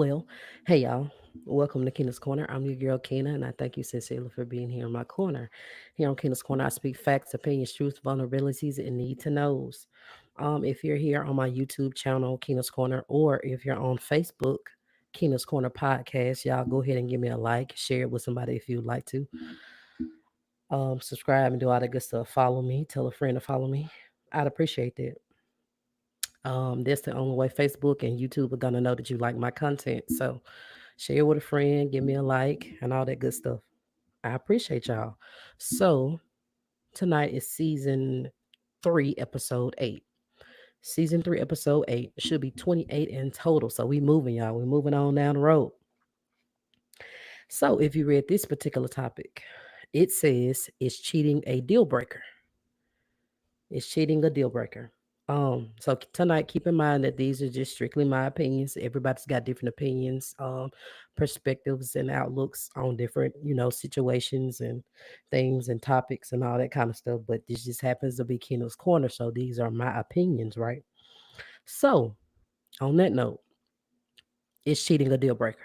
Well, hey y'all. Welcome to Kena's Corner. I'm your girl Kena, and I thank you sincerely for being here in my corner. Here on Kena's Corner, I speak facts, opinions, truths, vulnerabilities, and need to knows. If you're here on my YouTube channel, Kena's Corner, or if you're on Facebook, Kena's Corner Podcast, y'all go ahead and give me a like, share it with somebody if you'd like to. Subscribe and do all that good stuff. Follow me, tell a friend to follow me. I'd appreciate that. That's the only way Facebook and YouTube are gonna know that you like my content. So share with a friend, give me a like, and all that good stuff. I appreciate y'all. So tonight is season 3, episode 8. Season 3, episode 8 should be 28 in total. So we moving, y'all. We moving on down the road. So if you read this particular topic, it says, is cheating a deal breaker? Is cheating a deal breaker? So tonight, keep in mind that these are just strictly my opinions. Everybody's got different opinions, perspectives, and outlooks on different, situations and things and topics and all that kind of stuff. But this just happens to be Keno's Corner, so these are my opinions, right? So, on that note, is cheating a deal breaker?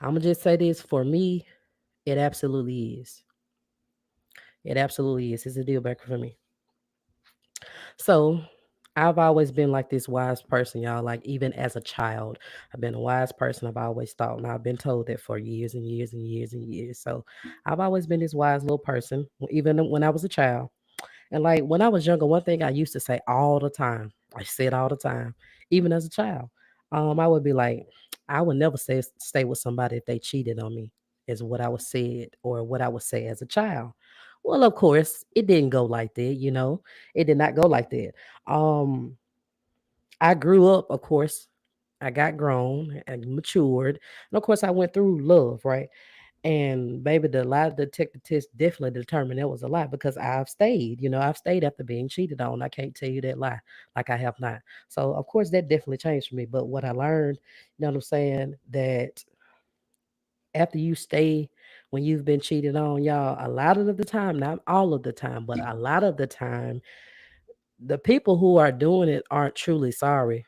I'm gonna just say this: for me, it absolutely is. It absolutely is. It's a deal breaker for me. So I've always been like this wise person, y'all. Like even as a child, I've been a wise person. I've always thought, and I've been told that for years and years and years and years. So I've always been this wise little person, even when I was a child. And like when I was younger, one thing I used to say all the time, I said all the time, even as a child, I would be like, I would never stay with somebody if they cheated on me, is what I was said or what I would say as a child. Well, of course, it didn't go like that. It did not go like that. Um, I grew up, of course. I got grown and matured, and of course, I went through love, right? And baby, the lie detector test definitely determined that was a lie because I've stayed. I've stayed after being cheated on. I can't tell you that lie like I have not. So of course that definitely changed for me. But what I learned, you know what I'm saying, that after you stay when you've been cheated on, y'all, a lot of the time, not all of the time, but a lot of the time, the people who are doing it aren't truly sorry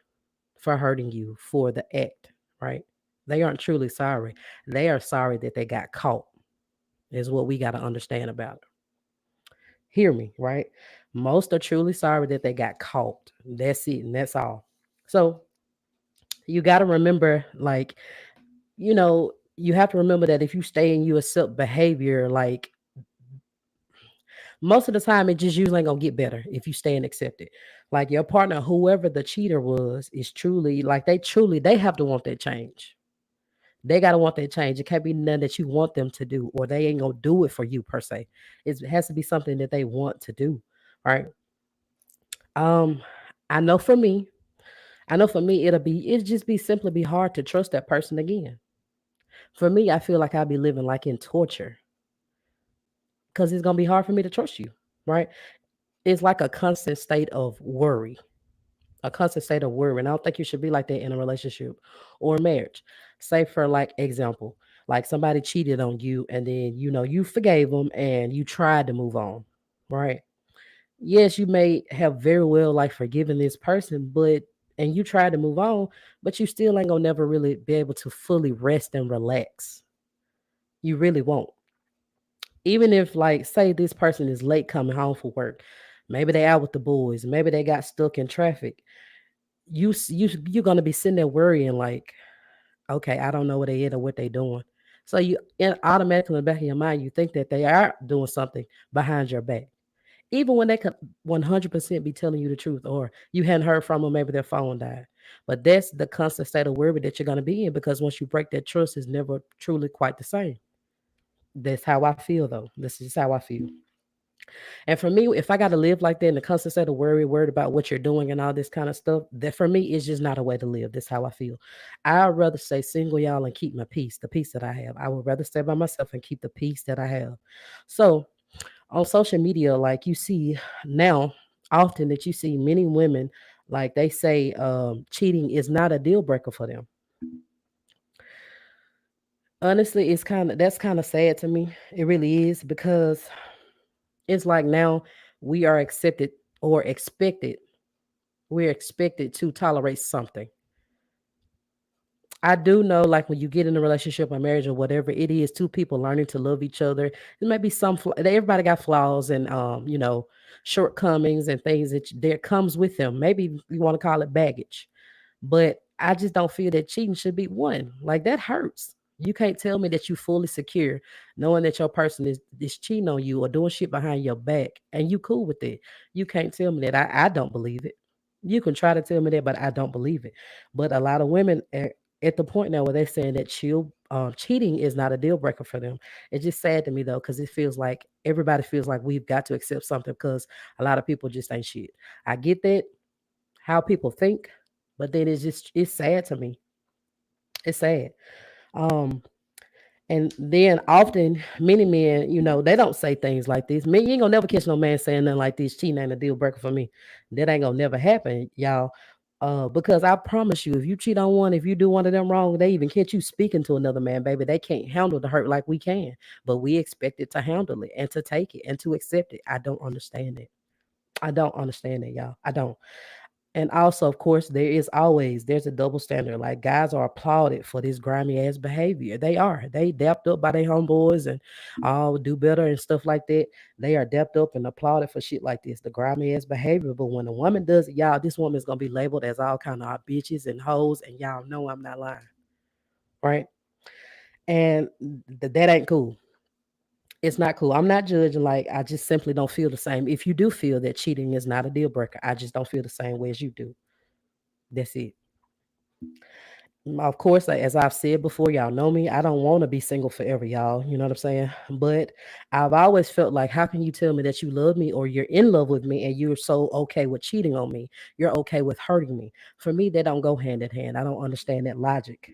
for hurting you for the act, right? They aren't truly sorry. They are sorry that they got caught is what we got to understand about it. Hear me, right? Most are truly sorry that they got caught. That's it, and that's all. So you got to remember, like, you have to remember that if you stay and you accept behavior, like, most of the time, it just usually ain't gonna get better if you stay and accept it. Like your partner, whoever the cheater was, is truly like they have to want that change. They gotta want that change. It can't be nothing that you want them to do, or they ain't gonna do it for you per se. It has to be something that they want to do, right? Um, I know for me, it'll just be simply be hard to trust that person again. For me, I feel like I'll be living like in torture because it's gonna be hard for me to trust you, right? It's like a constant state of worry, a constant state of worry. And I don't think you should be like that in a relationship or marriage. Say for like example, like somebody cheated on you and then you forgave them and you tried to move on, right? Yes, you may have very well like forgiven this person, but and you tried to move on, but you still ain't gonna never really be able to fully rest and relax. You really won't. Even if like say this person is late coming home from work, maybe they out with the boys, maybe they got stuck in traffic. You're gonna be sitting there worrying like, okay, I don't know where they at or what they doing. So automatically in the back of your mind, you think that they are doing something behind your back, even when they could 100% be telling you the truth, or you hadn't heard from them, maybe their phone died. But that's the constant state of worry that you're gonna be in because once you break that trust, it's never truly quite the same. That's how I feel, though. This is how I feel. And for me, if I got to live like that in the constant state of worried about what you're doing and all this kind of stuff, that for me is just not a way to live. That's how I feel. I'd rather stay single, y'all, and keep my peace, the peace that I have. I would rather stay by myself and keep the peace that I have. So on social media, like you see now, often that you see many women, like they say, cheating is not a deal breaker for them. Honestly, that's kind of sad to me. It really is because it's like now we are accepted or expected we're expected to tolerate something. I do know, like when you get in a relationship or marriage or whatever it is, two people learning to love each other. There may be some, everybody got flaws and, shortcomings and things that there comes with them. Maybe you want to call it baggage. But I just don't feel that cheating should be one. Like that hurts. You can't tell me that you fully secure, knowing that your person is cheating on you or doing shit behind your back, and you cool with it. You can't tell me that. I don't believe it. You can try to tell me that, but I don't believe it. But a lot of women are at the point now where they're saying that cheating is not a deal breaker for them. It's just sad to me though, because it feels like everybody feels like we've got to accept something because a lot of people just ain't shit. I get that how people think, but then it's sad to me. It's sad. Um, and then often many men, they don't say things like this. Me, you ain't gonna never catch no man saying nothing like this. Cheating ain't a deal breaker for me. That ain't gonna never happen, y'all. Because I promise you, if you cheat on one, if you do one of them wrong, they even catch you speaking to another man, baby. They can't handle the hurt like we can, but we expect it to handle it and to take it and to accept it. I don't understand it. I don't understand it, y'all. I don't. And also, of course, there's a double standard. Like guys are applauded for this grimy ass behavior. They are. They dapped up by their homeboys and all do better and stuff like that. They are dapped up and applauded for shit like this, the grimy ass behavior. But when a woman does it, y'all, this woman's gonna be labeled as all kind of bitches and hoes, and y'all know I'm not lying, right? And that ain't cool. It's not cool. I'm not judging. Like I just simply don't feel the same. If you do feel that cheating is not a deal breaker, I just don't feel the same way as you do. That's it. Of course, like, as I've said before, y'all know me. I don't want to be single forever, y'all. You know what I'm saying? But I've always felt like, how can you tell me that you love me or you're in love with me and you're so okay with cheating on me? You're okay with hurting me. For me, they don't go hand in hand. I don't understand that logic,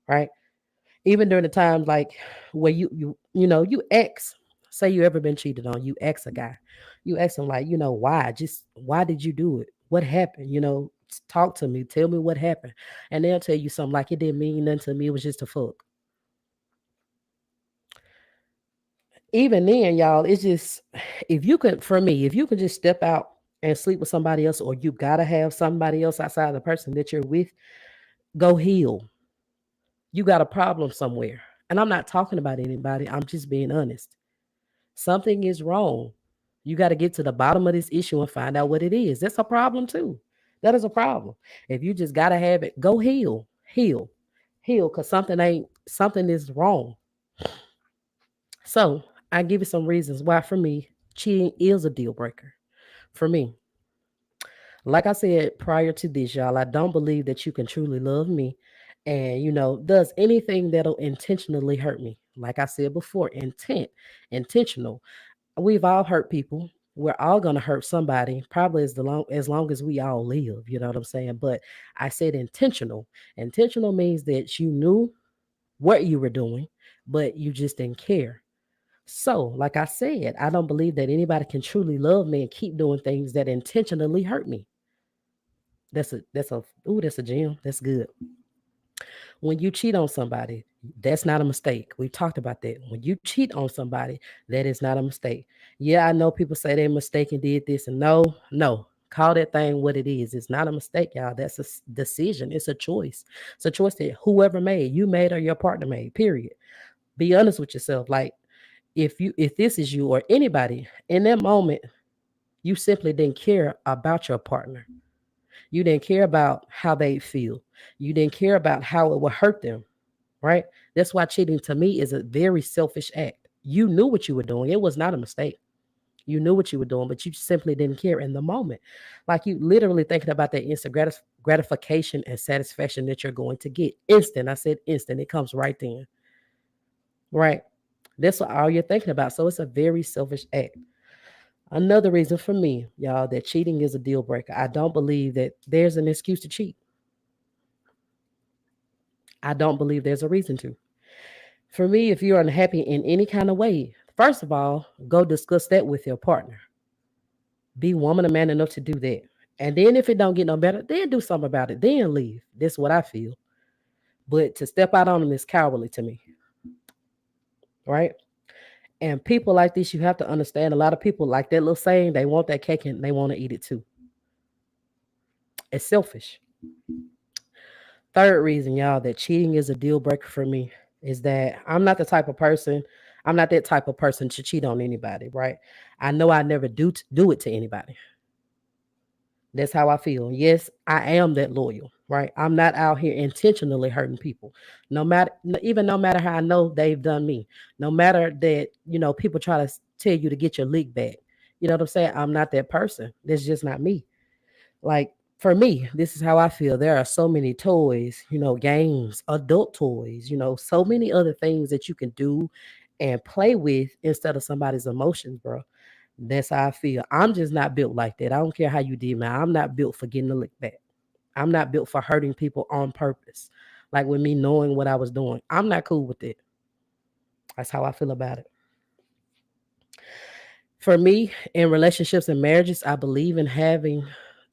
right? Even during the times like where you ex, say you ever been cheated on, you ex a guy, you ask him like, why? Just why did you do it? What happened? Talk to me, tell me what happened, and they'll tell you something like it didn't mean nothing to me. It was just a fuck. Even then, y'all, it's just if you could just step out and sleep with somebody else, or you gotta have somebody else outside the person that you're with, go heal. You got a problem somewhere. And I'm not talking about anybody. I'm just being honest. Something is wrong. You got to get to the bottom of this issue and find out what it is. That's a problem too. That is a problem. If you just got to have it, go heal. Heal cuz something is wrong. So, I give you some reasons why for me cheating is a deal breaker. For me, like I said prior to this, y'all, I don't believe that you can truly love me and, does anything that'll intentionally hurt me. Like I said before, intentional. We've all hurt people. We're all gonna hurt somebody, probably as long as we all live. You know what I'm saying? But I said intentional. Intentional means that you knew what you were doing, but you just didn't care. So, like I said, I don't believe that anybody can truly love me and keep doing things that intentionally hurt me. That's a gem. That's good. When you cheat on somebody, that's not a mistake. We talked about that. When you cheat on somebody, that is not a mistake. Yeah, I know people say they mistaken did this, and no. Call that thing what it is. It's not a mistake, y'all. That's a decision. It's a choice. It's a choice that whoever made, you made or your partner made. Period. Be honest with yourself. Like if this is you or anybody in that moment, you simply didn't care about your partner. You didn't care about how they feel. You didn't care about how it would hurt them, right? That's why cheating to me is a very selfish act. You knew what you were doing. It was not a mistake. You knew what you were doing, but you simply didn't care in the moment. Like you literally thinking about that instant gratification and satisfaction that you're going to get. Instant. I said instant. It comes right then, right? That's all you're thinking about. So it's a very selfish act. Another reason for me, y'all, that cheating is a deal breaker. I don't believe that there's an excuse to cheat. I don't believe there's a reason to. For me, if you're unhappy in any kind of way, first of all, go discuss that with your partner. Be woman or man enough to do that. And then if it don't get no better, then do something about it. Then leave. That's what I feel. But to step out on them is cowardly to me, right? And people like this, you have to understand. A lot of people like that little saying, they want that cake and they want to eat it too. It's selfish. Third reason, y'all, that cheating is a deal breaker for me is that I'm not the type of person, I'm not that type of person to cheat on anybody, right? I know I never do it to anybody. That's how I feel. Yes, I am that loyal, right? I'm not out here intentionally hurting people. Even no matter how I know they've done me. No matter that, people try to tell you to get your lick back. You know what I'm saying? I'm not that person. That's just not me. Like for me, this is how I feel. There are so many toys, games, adult toys, so many other things that you can do and play with instead of somebody's emotions, bro. That's how I feel. I'm just not built like that. I don't care how you did, man. I'm not built for getting the lick back. I'm not built for hurting people on purpose. Like with me knowing what I was doing. I'm not cool with it. That's how I feel about it. For me, in relationships and marriages, I believe in having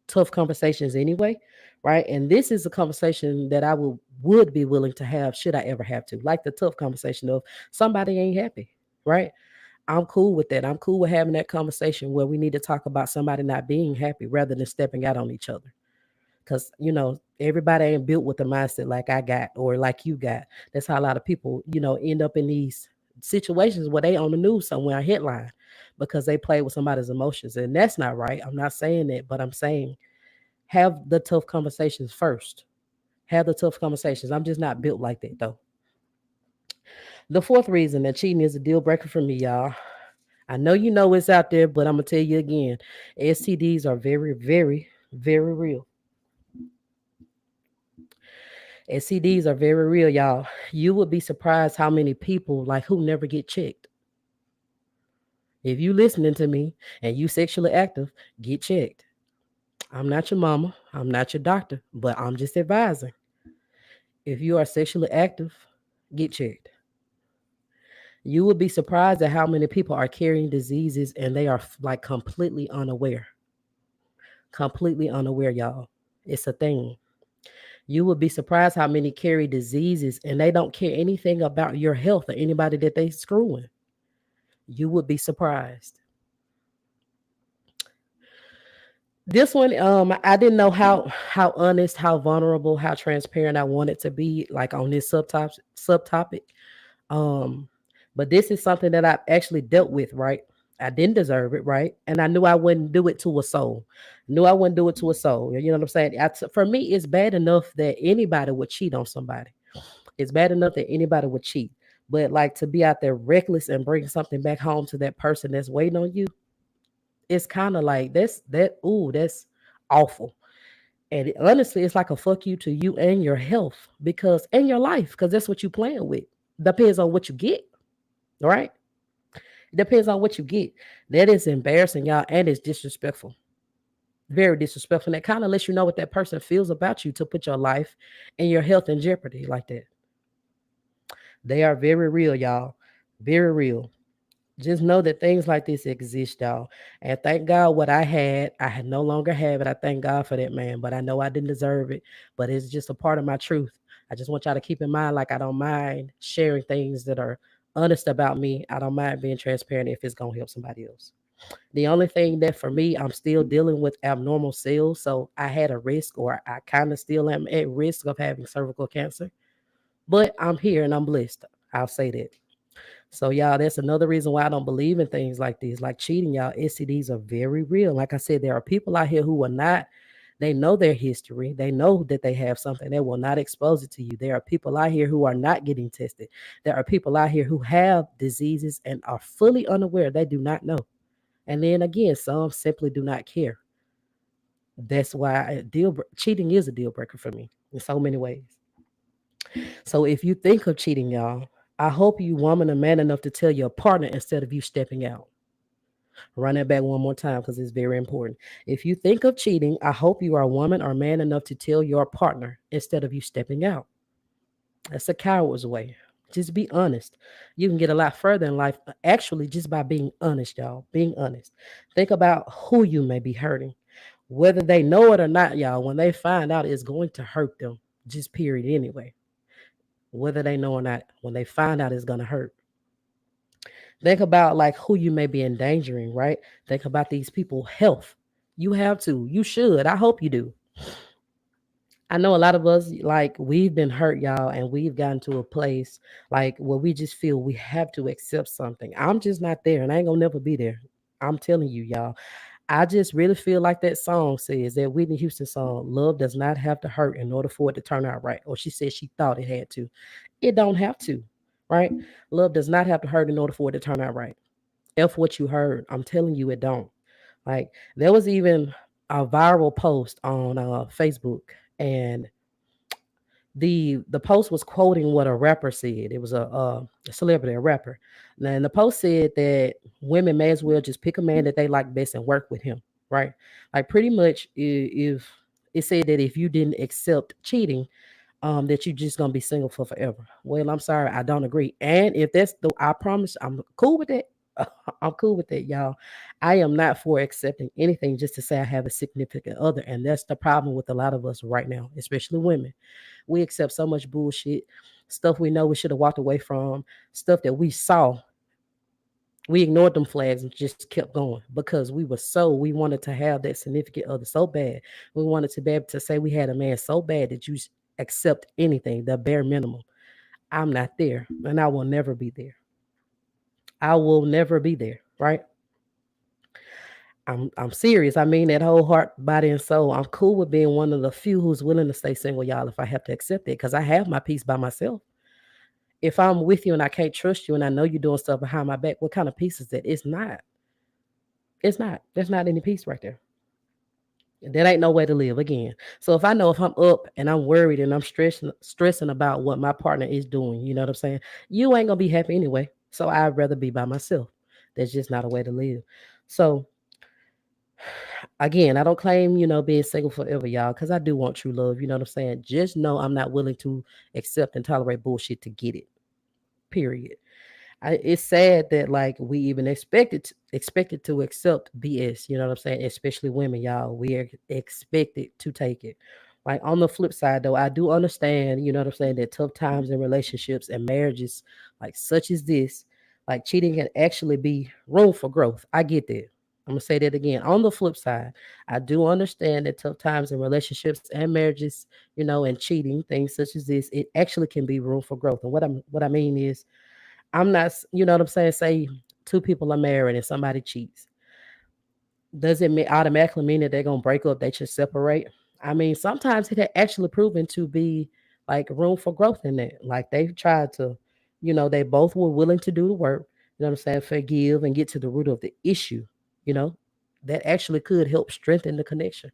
tough conversations anyway, right? And this is a conversation that I would be willing to have should I ever have to. Like the tough conversation of somebody ain't happy, right? I'm cool with that. I'm cool with having that conversation where we need to talk about somebody not being happy rather than stepping out on each other. Because, everybody ain't built with the mindset like I got or like you got. That's how a lot of people, end up in these situations where they on the news somewhere, a headline, because they play with somebody's emotions. And that's not right. I'm not saying that, but I'm saying have the tough conversations first. Have the tough conversations. I'm just not built like that, though. The fourth reason that cheating is a deal breaker for me, y'all. I know you know it's out there, but I'm gonna tell you again. STDs are very, very, very real. STDs are very real, y'all. You would be surprised how many people like who never get checked. If you listening to me and you sexually active, get checked. I'm not your mama. I'm not your doctor, but I'm just advising. If you are sexually active, get checked. You would be surprised at how many people are carrying diseases and they are like completely unaware. Completely unaware, y'all. It's a thing. You would be surprised how many carry diseases and they don't care anything about your health or anybody that they screwing. You would be surprised. This one, I didn't know how honest, how vulnerable, how transparent I wanted to be, like on this subtopic. Um, but this is something that I've actually dealt with, right? I didn't deserve it, right? And I knew I wouldn't do it to a soul. Knew I wouldn't do it to a soul. You know what I'm saying? For me, it's bad enough that anybody would cheat on somebody. It's bad enough that anybody would cheat. But like to be out there reckless and bring something back home to that person that's waiting on you, it's kind of like that's awful. And honestly, it's like a fuck you to you and your health because and your life, because that's what you playing with. Depends on what you get, right? It depends on what you get. That is embarrassing, y'all, and it's disrespectful. Very disrespectful. And that kind of lets you know what that person feels about you to put your life and your health in jeopardy like that. They are very real, y'all. Very real. Just know that things like this exist, y'all. And thank God what I had no longer have it. I thank God for that, man. But I know I didn't deserve it. But it's just a part of my truth. I just want y'all to keep in mind, like I don't mind sharing things that are honest about me. I don't mind being transparent if it's gonna help somebody else. The only thing that for me, I'm still dealing with abnormal cells. So I had a risk, or I kind of still am at risk of having cervical cancer. But I'm here and I'm blessed. I'll say that. So y'all, that's another reason why I don't believe in things like these, like cheating. Y'all, STDs are very real. Like I said, there are people out here who are not. They know their history. They know that they have something. They will not expose it to you. There are people out here who are not getting tested. There are people out here who have diseases and are fully unaware. They do not know. And then again, some simply do not care. That's why cheating is a deal breaker for me in so many ways. So if you think of cheating, y'all, I hope you woman or man enough to tell your partner instead of you stepping out. Run that back one more time because it's very important. If you think of cheating, I hope you are a woman or man enough to tell your partner instead of you stepping out. That's a coward's way. Just be honest. You can get a lot further in life actually just by being honest, y'all. Being honest. Think about who you may be hurting. Whether they know it or not, y'all, when they find out, it's going to hurt them. Just period anyway. Whether they know or not, when they find out, it's going to hurt. Think about like who you may be endangering, right? Think about these people's health. You have to. You should. I hope you do. I know a lot of us, like, we've been hurt, y'all, and we've gotten to a place like where we just feel we have to accept something. I'm just not there, and I ain't gonna never be there. I'm telling you, y'all. I just really feel like that song says, that Whitney Houston song, "Love does not have to hurt in order for it to turn out right." Or she said she thought it had to. It don't have to, right? Love does not have to hurt in order for it to turn out right. F what you heard. I'm telling you, it don't. Like, there was even a viral post on Facebook, and the post was quoting what a rapper said. It was a celebrity, a rapper. And the post said that women may as well just pick a man that they like best and work with him, right? Like, pretty much, if it said that if you didn't accept cheating, that you just gonna be single for forever. Well, I'm sorry, I don't agree. And if that's the, I promise, I'm cool with that. I'm cool with that, y'all. I am not for accepting anything just to say I have a significant other, and that's the problem with a lot of us right now, especially women. We accept so much bullshit, stuff we know we should have walked away from, stuff that we saw. We ignored them flags and just kept going because we wanted to have that significant other so bad. We wanted to be able to say we had a man so bad that you accept anything, the bare minimum. I'm not there, and I will never be there. I will never be there, right? I'm serious. I mean that whole heart, body, and soul. I'm cool with being one of the few who's willing to stay single, y'all, if I have to accept it, because I have my peace by myself. If I'm with you and I can't trust you and I know you're doing stuff behind my back, what kind of peace is that? It's not. It's not. There's not any peace right there. That ain't no way to live again. So if I know, if I'm up and I'm worried and I'm stressing about what my partner is doing, you know what I'm saying? You ain't gonna be happy anyway. So I'd rather be by myself. That's just not a way to live. So again, I don't claim, being single forever, y'all, because I do want true love. You know what I'm saying? Just know I'm not willing to accept and tolerate bullshit to get it. Period. It's sad that, like, we even expected to accept BS. You know what I'm saying? Especially women, y'all. We are expected to take it. Like, on the flip side, though, I do understand. You know what I'm saying, that tough times in relationships and marriages, like such as this, like cheating, can actually be room for growth. I get that. I'm gonna say that again. On the flip side, I do understand that tough times in relationships and marriages, and cheating, things such as this, it actually can be room for growth. And what I mean is, I'm not, you know what I'm saying? Say two people are married and somebody cheats. Does it automatically mean that they're gonna break up? They should separate. I mean, sometimes it had actually proven to be like room for growth in that. Like, they've tried to, they both were willing to do the work. You know what I'm saying? Forgive and get to the root of the issue. You know, that actually could help strengthen the connection.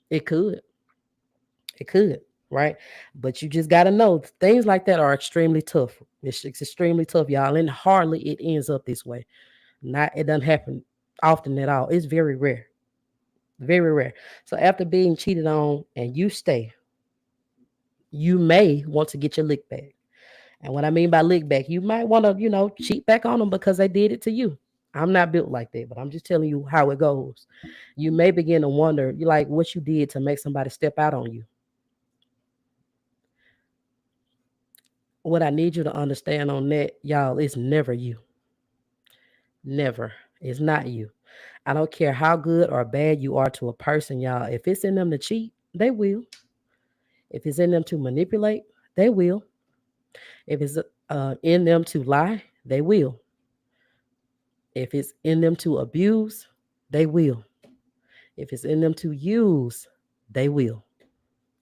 It could. It could. Right. But you just got to know things like that are extremely tough. It's extremely tough, y'all. And hardly it ends up this way. Not, it doesn't happen often at all. It's very rare. Very rare. So after being cheated on and you stay, you may want to get your lick back. And what I mean by lick back, you might want to, cheat back on them because they did it to you. I'm not built like that, but I'm just telling you how it goes. You may begin to wonder, you like, what you did to make somebody step out on you. What I need you to understand on that, y'all, is never you. Never. It's not you. I don't care how good or bad you are to a person, y'all. If it's in them to cheat, they will. If it's in them to manipulate, they will. If it's in them to lie, they will. If it's in them to abuse, they will. If it's in them to use, they will.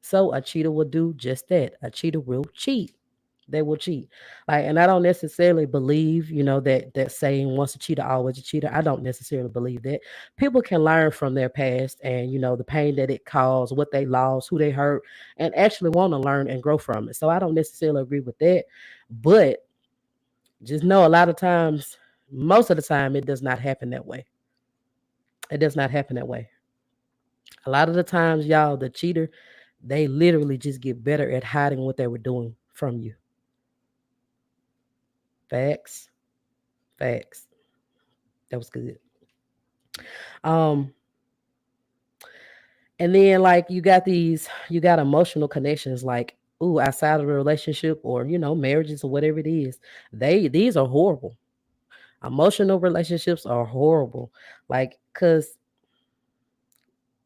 So a cheater will do just that. A cheater will cheat. They will cheat. Like, and I don't necessarily believe, that saying, once a cheater, always a cheater. I don't necessarily believe that. People can learn from their past and, the pain that it caused, what they lost, who they hurt, and actually want to learn and grow from it. So I don't necessarily agree with that. But just know, a lot of times, most of the time, it does not happen that way. It does not happen that way. A lot of the times, y'all, the cheater, they literally just get better at hiding what they were doing from you. Facts. Facts. That was good. Um, and then, like, you got emotional connections, like, ooh, outside of the relationship, or marriages, or whatever it is. These are horrible. Emotional relationships are horrible. Like, cause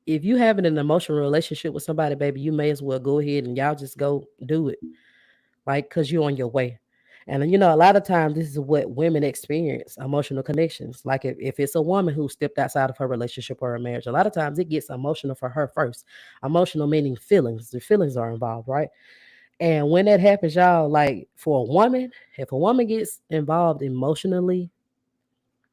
If you having an emotional relationship with somebody, baby, you may as well go ahead and y'all just go do it. Like, because you're on your way. And a lot of times this is what women experience, emotional connections. Like if it's a woman who stepped outside of her relationship or a marriage, a lot of times it gets emotional for her first. Emotional meaning feelings. The feelings are involved, right? And when that happens, y'all, like for a woman, if a woman gets involved emotionally,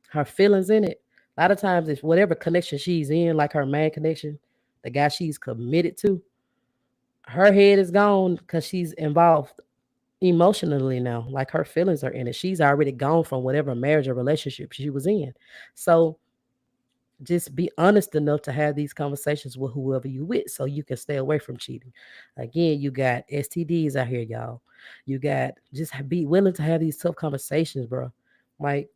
her feelings in it, a lot of times it's whatever connection she's in, like her main connection, the guy she's committed to, her head is gone because she's involved emotionally now. Like her feelings are in it. She's already gone from whatever marriage or relationship she was in. So just be honest enough to have these conversations with whoever you with so you can stay away from cheating. Again, you got STDs out here, y'all. You got just be willing to have these tough conversations, bro. Like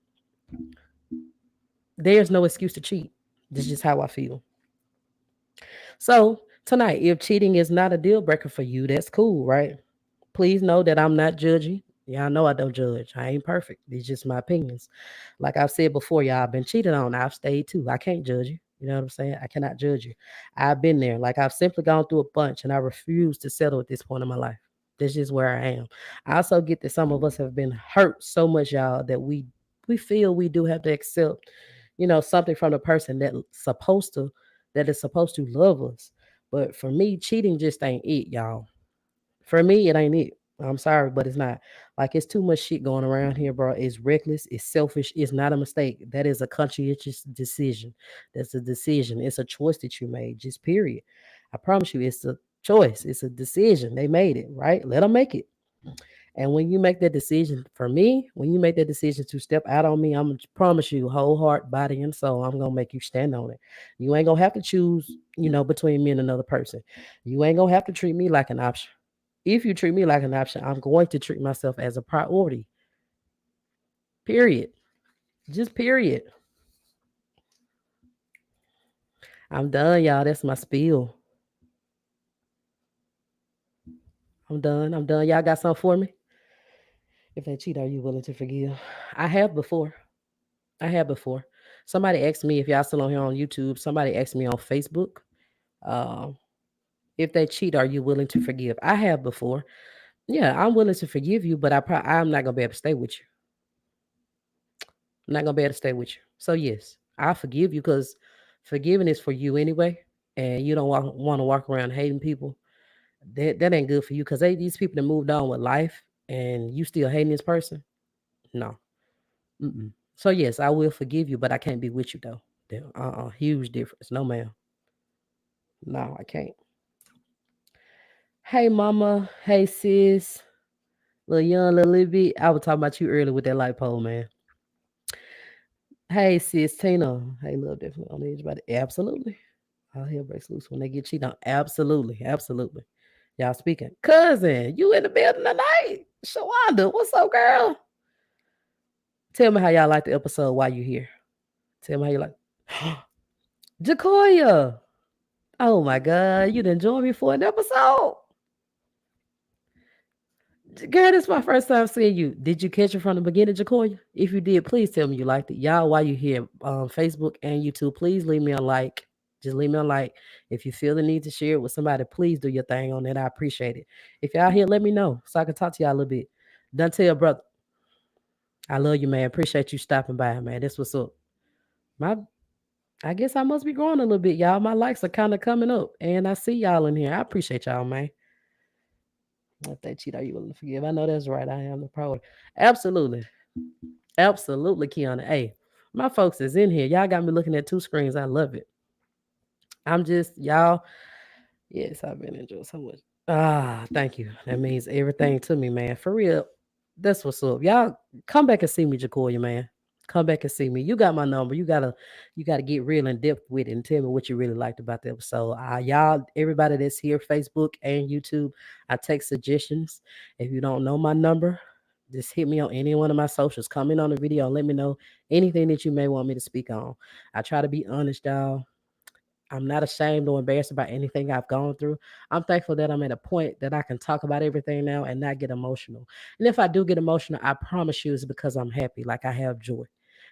there's no excuse to cheat. This is just how I feel. So tonight, if cheating is not a deal breaker for you, that's cool, right? Please know that I'm not judging. Y'all know I don't judge. I ain't perfect. These just my opinions. Like I've said before, y'all, I've been cheated on. I've stayed too. I can't judge you. You know what I'm saying? I cannot judge you. I've been there. Like I've simply gone through a bunch and I refuse to settle at this point in my life. This is where I am. I also get that some of us have been hurt so much, y'all, that we feel we do have to accept, something from the person that is supposed to love us. But for me, cheating just ain't it, y'all. For me, it ain't it. I'm sorry, but it's not. Like it's too much shit going around here, bro. It's reckless. It's selfish. It's not a mistake. That is a conscientious decision. That's a decision. It's a choice that you made. Just period. I promise you, it's a choice. It's a decision. They made it, right? Let them make it. And when you make that decision, for me, when you make that decision to step out on me, I'm gonna promise you, whole heart, body, and soul, I'm gonna make you stand on it. You ain't gonna have to choose, between me and another person. You ain't gonna have to treat me like an option. If you treat me like an option, I'm going to treat myself as a priority. Period. Just period. I'm done, y'all. That's my spiel. I'm done. I'm done. Y'all got something for me? If they cheat, are you willing to forgive? I have before. I have before. Somebody asked me if y'all still on here on YouTube. Somebody asked me on Facebook, um, if they cheat, are you willing to forgive? I have before. Yeah, I'm willing to forgive you, but I'm not gonna be able to stay with you. I'm not gonna be able to stay with you. So yes, I forgive you because forgiving is for you anyway, and you don't want to walk around hating people. That ain't good for you because these people that moved on with life, and you still hating this person. No. Mm-mm. So yes, I will forgive you, but I can't be with you though. Huge difference. No, ma'am. No, I can't. Hey, mama. Hey, sis. Little young, little bit. I was talking about you earlier with that light pole, man. Hey, sis Tina. Hey, love, definitely on the edge about it. Absolutely. All hell breaks loose when they get cheated on. Absolutely. Absolutely. Y'all speaking. Cousin, you in the building tonight? Shawanda, what's up, girl? Tell me how y'all like the episode while you here. Tell me how you like. Jacoya. Oh my God, you done join me for an episode. Girl, this is my first time seeing you. Did you catch it from the beginning, Jacoya? If you did, please tell me you liked it. Y'all, while you here, Facebook and YouTube, please leave me a like. Just leave me a like. If you feel the need to share it with somebody, please do your thing on that. I appreciate it. If y'all here, let me know so I can talk to y'all a little bit. Duntel, brother, I love you, man. Appreciate you stopping by, man. That's what's up. My, I guess I must be growing a little bit, y'all. My likes are kind of coming up, and I see y'all in here. I appreciate y'all, man. If they cheat, are you willing to forgive? I know that's right. I am the priority. Absolutely. Absolutely, Kiana. Hey, my folks is in here. Y'all got me looking at two screens. I love it. I'm just, y'all. Yes, I've been enjoying so much. Ah, thank you. That means everything to me, man. For real. That's what's up. Y'all come back and see me, Jacoya, man. Come back and see me. You got my number. You gotta get real in depth with it and tell me what you really liked about the episode. Y'all, everybody that's here, Facebook and YouTube, I take suggestions. If you don't know my number, just hit me on any one of my socials. Comment on the video and let me know anything that you may want me to speak on. I try to be honest, y'all. I'm not ashamed or embarrassed about anything I've gone through. I'm thankful that I'm at a point that I can talk about everything now and not get emotional. And if I do get emotional, I promise you it's because I'm happy, like I have joy.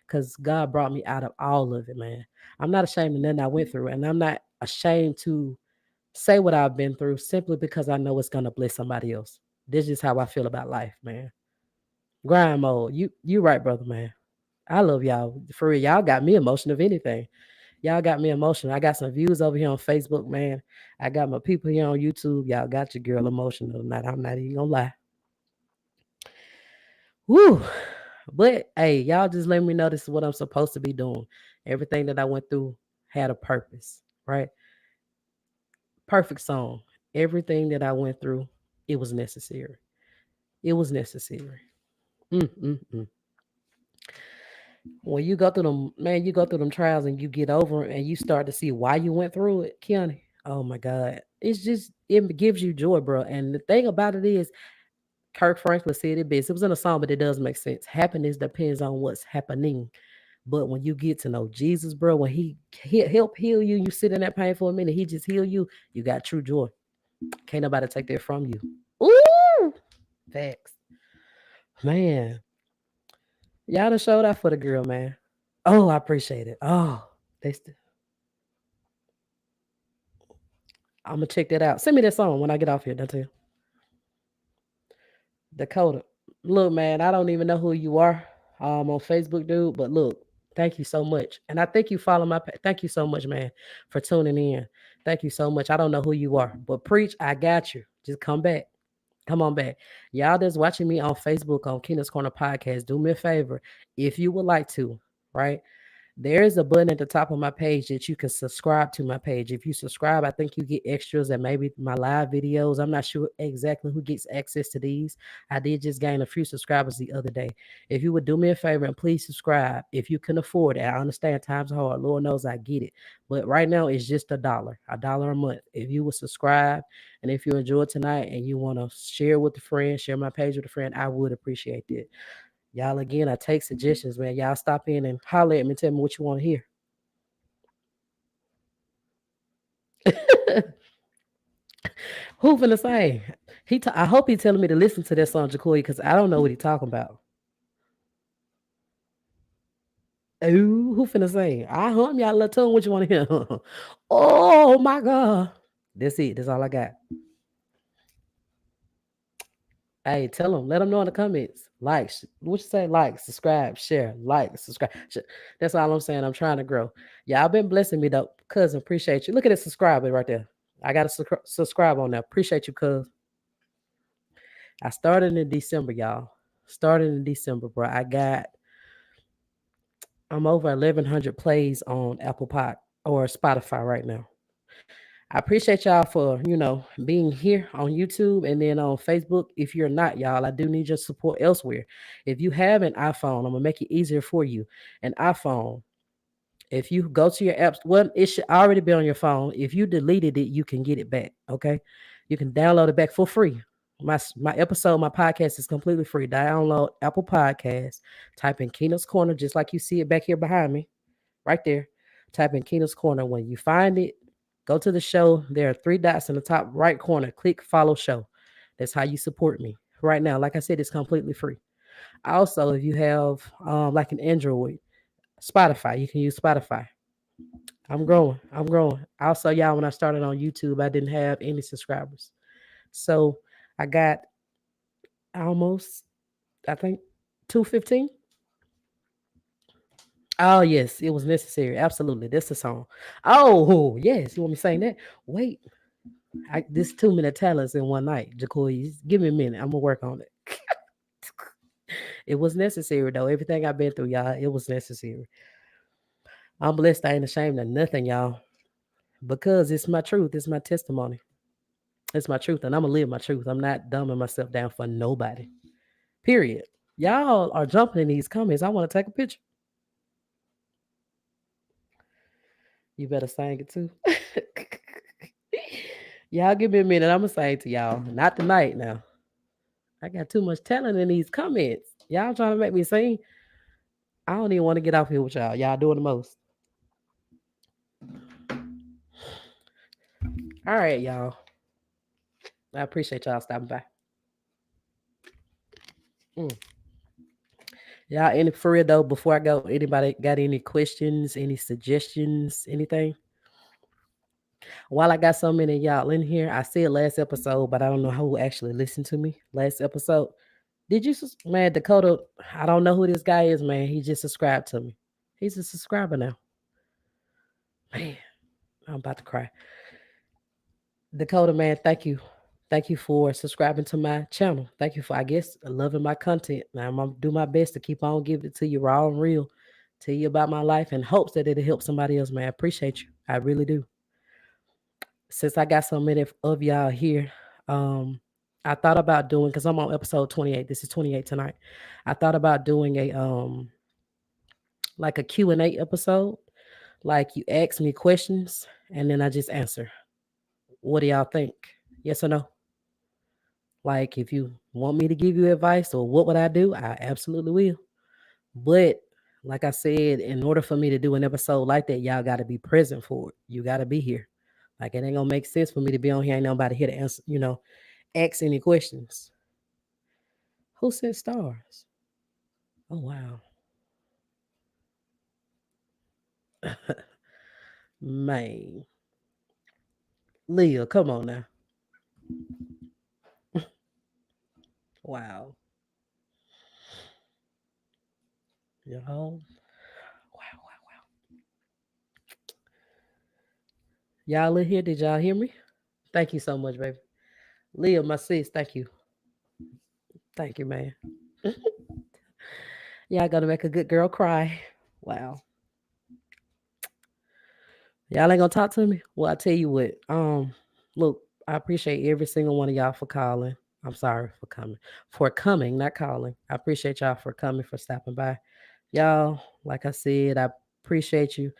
Because God brought me out of all of it, man. I'm not ashamed of nothing I went through. And I'm not ashamed to say what I've been through simply because I know it's gonna bless somebody else. This is how I feel about life, man. Grind mode. You right, brother, man. I love y'all. For real, y'all got me emotional, if anything. Y'all got me emotional. I got some views over here on Facebook, man. I got my people here on YouTube. Y'all got your girl emotional tonight. I'm not even gonna lie. Woo. But hey, y'all just let me know this is what I'm supposed to be doing. Everything that I went through had a purpose, right? Perfect song. Everything that I went through, it was necessary. It was necessary. Mm, mm, mm. When you go through them, man, you go through them trials and you get over 'em and you start to see why you went through it, Keanu. Oh my God. It's just, it gives you joy, bro. And the thing about it is, Kirk Franklin said it best. It was in a song, but it does make sense. Happiness depends on what's happening. But when you get to know Jesus, bro, when he help heal you, you sit in that pain for a minute, he just heal you, you got true joy. Can't nobody take that from you. Ooh, facts. Man, y'all done showed out for the girl, man. Oh, I appreciate it. Oh, they I'm gonna check that out. Send me that song when I get off here, don't you? Dakota. Look, man, I don't even know who you are on Facebook, dude, but look, thank you so much. And I think you follow thank you so much, man, for tuning in. Thank you so much. I don't know who you are, but preach, I got you. Just come back. Come on back. Y'all that's watching me on Facebook on Keenan's Corner Podcast, do me a favor. If you would like to, right? There is a button at the top of my page that you can subscribe to my page. If you subscribe, I think you get extras and maybe my live videos. I'm not sure exactly who gets access to these. I did just gain a few subscribers the other day. If you would do me a favor and please subscribe, if you can afford it. I understand times are hard. Lord knows I get it. But right now it's just a dollar a month. If you would subscribe and if you enjoyed tonight and you want to share with a friend, share my page with a friend, I would appreciate that. Y'all, again, I take suggestions, man. Y'all stop in and holler at me and tell me what you want to hear. Who finna say? I hope he telling me to listen to that song, Jacoy, because I don't know what he talking about. Ooh, who finna say? I hum y'all little tune. What you want to hear? Oh my God. That's it. That's all I got. Hey, tell them. Let them know in the comments. Like, what you say? Like, subscribe, share, like, subscribe. That's all I'm saying. I'm trying to grow. Y'all been blessing me though, cousin. Appreciate you. Look at that subscribe button right there. I got to subscribe on there. Appreciate you, cuz. I started in December, y'all. Started in December, bro. I'm over 1,100 plays on Apple Pod or Spotify right now. I appreciate y'all for, being here on YouTube and then on Facebook. If you're not, y'all, I do need your support elsewhere. If you have an iPhone, I'm gonna make it easier for you. An iPhone, if you go to your apps, well, it should already be on your phone. If you deleted it, you can get it back. Okay, you can download it back for free. My podcast is completely free. Download Apple Podcasts. Type in Keena's Corner, just like you see it back here behind me, right there. Type in Keena's Corner. When you find it, go to the show. There are three dots in the top right corner. Click follow show. That's how you support me. Right now, like I said, it's completely free. Also, if you have like an Android, Spotify, you can use Spotify. I'm growing. I'm growing. Also, y'all, when I started on YouTube, I didn't have any subscribers. So I got almost, I think, 215. Oh, yes, it was necessary. Absolutely. That's the song. Oh, yes. You want me saying that? Wait, this 2 minute talents in one night, Jacoy. Give me a minute. I'm going to work on it. It was necessary, though. Everything I've been through, y'all, it was necessary. I'm blessed. I ain't ashamed of nothing, y'all, because it's my truth. It's my testimony. It's my truth, and I'm gonna live my truth. I'm not dumbing myself down for nobody. Period. Y'all are jumping in these comments. I want to take a picture. You better sing it too. Y'all give me a minute. I'm gonna sing to y'all. Not tonight now. I got too much talent in these comments. Y'all trying to make me sing. I don't even want to get off here with y'all. Y'all doing the most. All right, y'all. I appreciate y'all stopping by. Mm. Y'all, any for real though, before I go, anybody got any questions, any suggestions, anything? While I got so many of y'all in here, I said last episode, but I don't know who actually listened to me last episode. Did you, man, Dakota? I don't know who this guy is, man. He just subscribed to me. He's a subscriber now. Man, I'm about to cry. Dakota, man, thank you. Thank you for subscribing to my channel. Thank you for, I guess, loving my content. Now, I'm going to do my best to keep on giving it to you raw and real, tell you about my life in hopes that it'll help somebody else, man. I appreciate you. I really do. Since I got so many of y'all here, um, I thought about doing, because I'm on episode 28. This is 28 tonight. I thought about doing a like a Q&A episode. Like you ask me questions and then I just answer. What do y'all think? Yes or no? Like if you want me to give you advice or what would I do, I absolutely will. But like I said, in order for me to do an episode like that, y'all got to be present for it. You got to be here. Like it ain't gonna make sense for me to be on here. Ain't nobody here to answer, ask any questions. Who said stars? Oh wow, man, Leah, come on now. Wow, y'all. Wow, wow, wow. Y'all in here? Did y'all hear me? Thank you so much, baby. Leah, my sis, thank you. Thank you, man. Y'all gonna make a good girl cry. Wow. Y'all ain't gonna talk to me? Well, I tell you what. Look, I appreciate every single one of y'all for calling. I'm sorry for coming. For coming, not calling. I appreciate y'all for coming, for stopping by. Y'all, like I said, I appreciate you.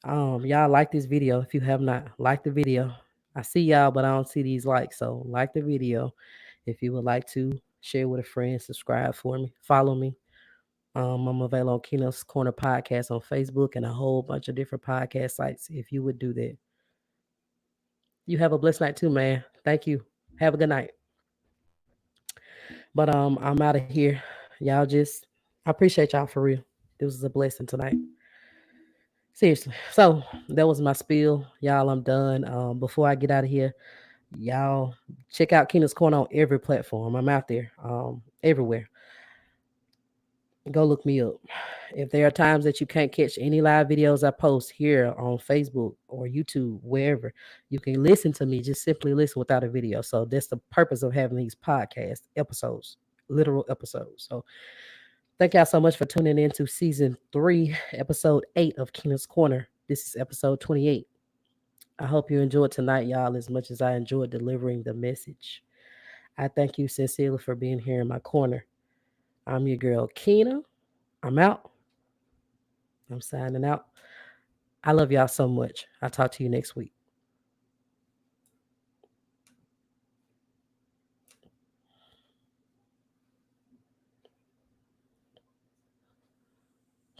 Y'all like this video. If you have not liked the video, I see y'all, but I don't see these likes. So like the video. If you would like to share with a friend, subscribe for me, follow me. I'm available on Kino's Corner Podcast on Facebook and a whole bunch of different podcast sites. If you would do that, you have a blessed night too, man. Thank you. Have a good night. But I'm out of here. Y'all just, I appreciate y'all for real. This was a blessing tonight. Seriously. So that was my spiel, y'all. I'm done. Before I get out of here, y'all check out Kino's Corner on every platform. I'm out there, everywhere. Go look me up. If there are times that you can't catch any live videos I post here on Facebook or YouTube, wherever, you can listen to me. Just simply listen without a video. So that's the purpose of having these podcast episodes, literal episodes. So thank y'all so much for tuning in to season 3, episode 8 of Keena's Corner. This is episode 28. I hope you enjoyed tonight, y'all, as much as I enjoyed delivering the message. I thank you sincerely for being here in my corner. I'm your girl, Keena. I'm out. I'm signing out. I love y'all so much. I'll talk to you next week.